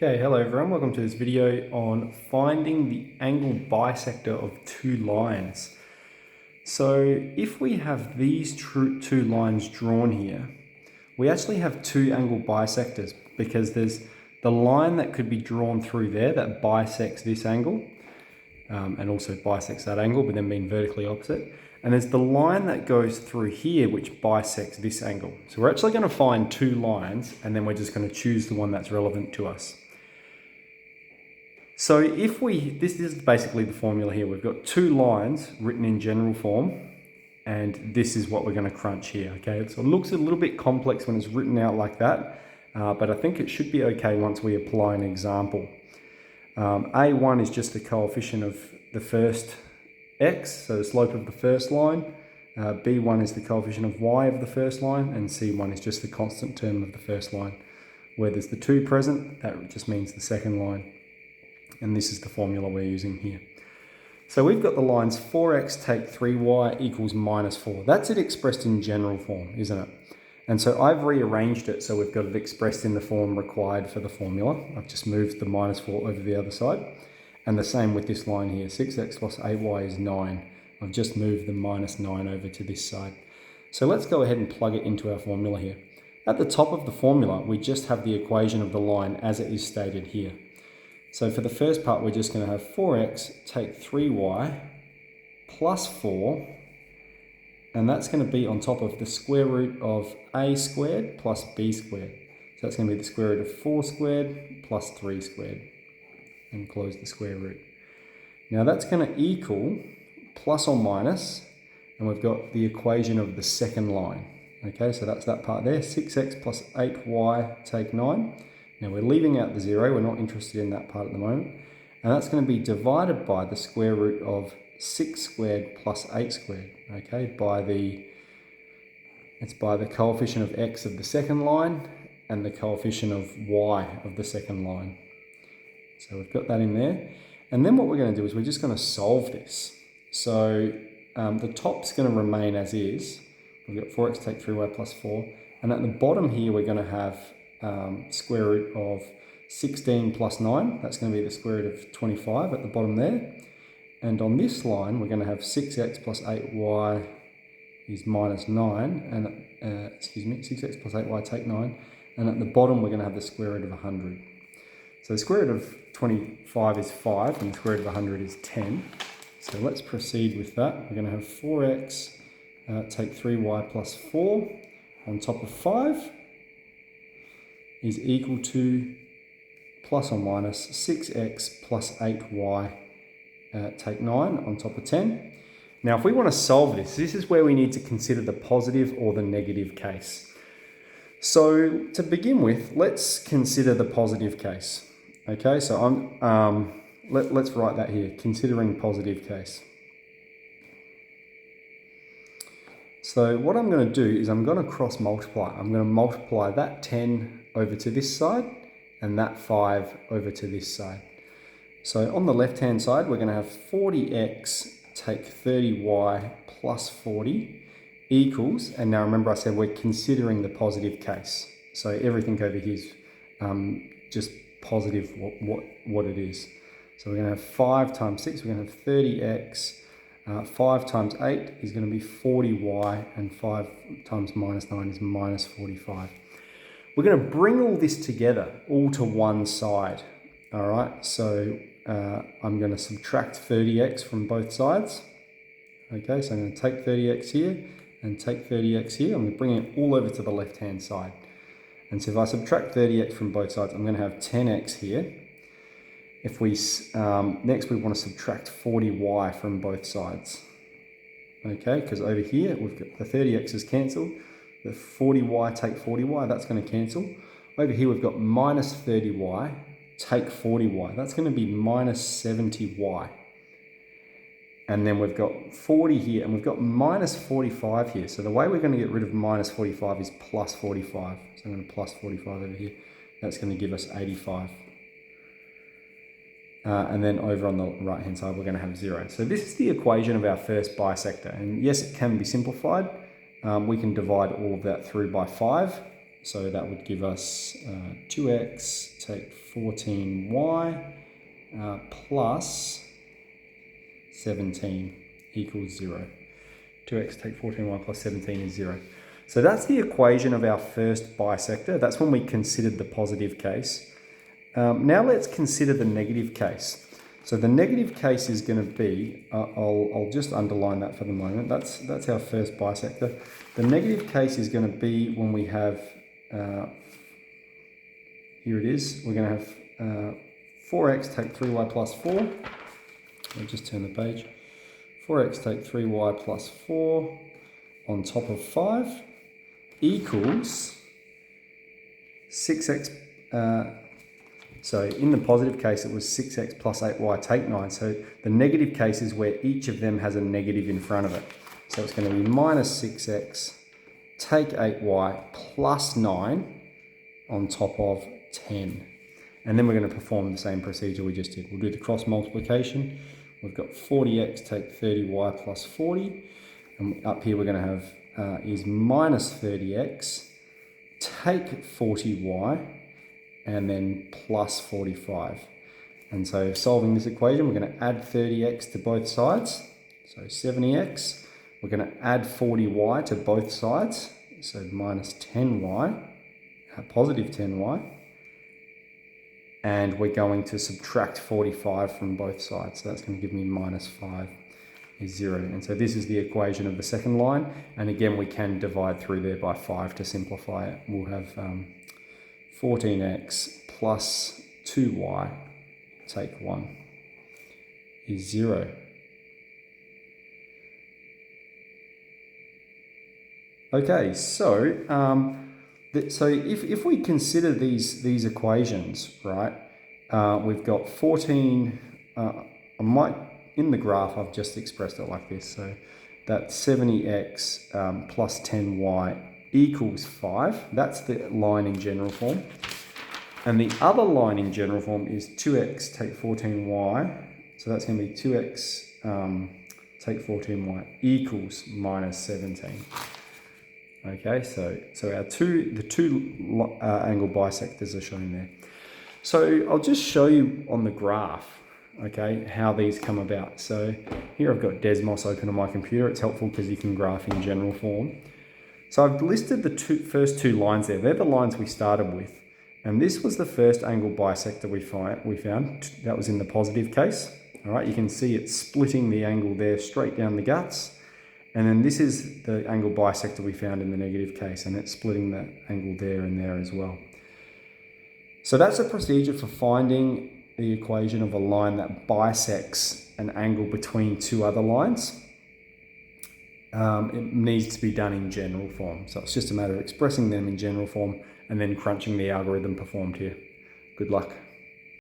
Okay, hello everyone, welcome to this video on finding the angle bisector of two lines. So if we have these two lines drawn here, we actually have two angle bisectors because there's the line that could be drawn through there that bisects this angle and also bisects that angle, but then being vertically opposite. And there's the line that goes through here which bisects this angle. So we're actually going to find two lines and then we're just going to choose the one that's relevant to us. So if this is basically the formula here. We've got two lines written in general form, and this is what we're going to crunch here, okay? So it looks a little bit complex when it's written out like that, but I think it should be okay once we apply an example. A1 is just the coefficient of the first x, so the slope of the first line. B1 is the coefficient of y of the first line, and C1 is just the constant term of the first line. Where there's the 2 present, that just means the second line. And this is the formula we're using here. So we've got the lines 4x take 3y equals minus 4. That's it expressed in general form, isn't it? And so I've rearranged it so we've got it expressed in the form required for the formula. I've just moved the minus 4 over the other side. And the same with this line here, 6x plus 8y is 9. I've just moved the minus 9 over to this side. So let's go ahead and plug it into our formula here. At the top of the formula, we just have the equation of the line as it is stated here. So for the first part, we're just going to have 4x take 3y plus 4, and that's going to be on top of the square root of a squared plus b squared. So that's going to be the square root of 4 squared plus 3 squared, and close the square root. Now that's going to equal plus or minus, and we've got the equation of the second line. Okay, so that's that part there, 6x plus 8y take 9. Now we're leaving out the 0, we're not interested in that part at the moment. And that's going to be divided by the square root of 6 squared plus 8 squared, okay, it's by the coefficient of x of the second line and the coefficient of y of the second line. So we've got that in there. And then what we're going to do is we're just going to solve this. So the top's going to remain as is. We've got 4x take 3y plus 4. And at the bottom here we're going to have square root of 16 plus 9, that's going to be the square root of 25 at the bottom there. And on this line, we're going to have 6x plus 8y is minus 9, and 6x plus 8y take 9. And at the bottom, we're going to have the square root of 100. So the square root of 25 is 5, and the square root of 100 is 10. So let's proceed with that. We're going to have 4x take 3y plus 4 on top of 5. Is equal to plus or minus 6x plus 8y take 9 on top of 10. Now if we want to solve this, this is where we need to consider the positive or the negative case. So to begin with, let's consider the positive case. Okay, so let's write that here, considering positive case. So what I'm going to do is I'm going to cross multiply. I'm going to multiply that 10 over to this side and that 5 over to this side. So on the left hand side we're going to have 40x take 30y plus 40 equals, and now remember I said we're considering the positive case. So everything over here is just positive what it is. So we're going to have 5 times 6, we're going to have 30x. 5 times 8 is going to be 40y, and 5 times minus 9 is minus 45. We're going to bring all this together, all to one side. All right, so I'm going to subtract 30x from both sides. Okay, so I'm going to take 30x here and take 30x here. I'm going to bring it all over to the left-hand side. And so if I subtract 30x from both sides, I'm going to have 10x here. If we next we want to subtract 40y from both sides, okay, because over here we've got the 30x is cancelled, the 40y take 40y, that's going to cancel. Over here we've got minus 30y take 40y, that's going to be minus 70y. And then we've got 40 here, and we've got minus 45 here. So the way we're going to get rid of minus 45 is plus 45. So I'm going to plus 45 over here. That's going to give us 85. And then over on the right hand side we're going to have 0. So this is the equation of our first bisector, and yes, it can be simplified. We can divide all of that through by 5 So that would give us 2x take 14y plus 17 equals 0. 2x take 14y plus 17 is 0. So that's the equation of our first bisector. That's when we considered the positive case. Now let's consider the negative case. So the negative case is going to be, I'll just underline that for the moment. That's our first bisector. The negative case is going to be when we have, here it is, we're going to have 4x take 3y plus 4. I'll just turn the page. 4x take 3y plus 4 on top of 5 equals 6x, so in the positive case it was 6x plus 8y take 9. So the negative case is where each of them has a negative in front of it. So it's going to be minus 6x take 8y plus 9 on top of 10. And then we're going to perform the same procedure we just did. We'll do the cross multiplication. We've got 40x take 30y plus 40. And up here we're going to have is minus 30x take 40y and then plus 45. And so solving this equation, we're going to add 30x to both sides. So 70x. We're going to add 40y to both sides. So minus 10y, positive 10y. And we're going to subtract 45 from both sides. So that's going to give me minus 5 is 0. And so this is the equation of the second line. And again, we can divide through there by 5 to simplify it. We'll have 14x plus 2y take 1 is 0. Okay, so if we consider these equations, right, we've got 14, in the graph I've just expressed it like this, so that 70x plus 10y equals 5, that's the line in general form. And the other line in general form is 2x take 14y, so that's going to be 2x take 14y equals minus 17. Okay, so the two angle bisectors are shown there. So I'll just show you on the graph, okay, how these come about. So here I've got Desmos open on my computer. It's helpful because you can graph in general form. So I've listed the first two lines there. They're the lines we started with. And this was the first angle bisector we found. That was in the positive case. All right, you can see it's splitting the angle there straight down the guts. And then this is the angle bisector we found in the negative case, and it's splitting that angle there and there as well. So that's a procedure for finding the equation of a line that bisects an angle between two other lines. It needs to be done in general form. So it's just a matter of expressing them in general form and then crunching the algorithm performed here. Good luck.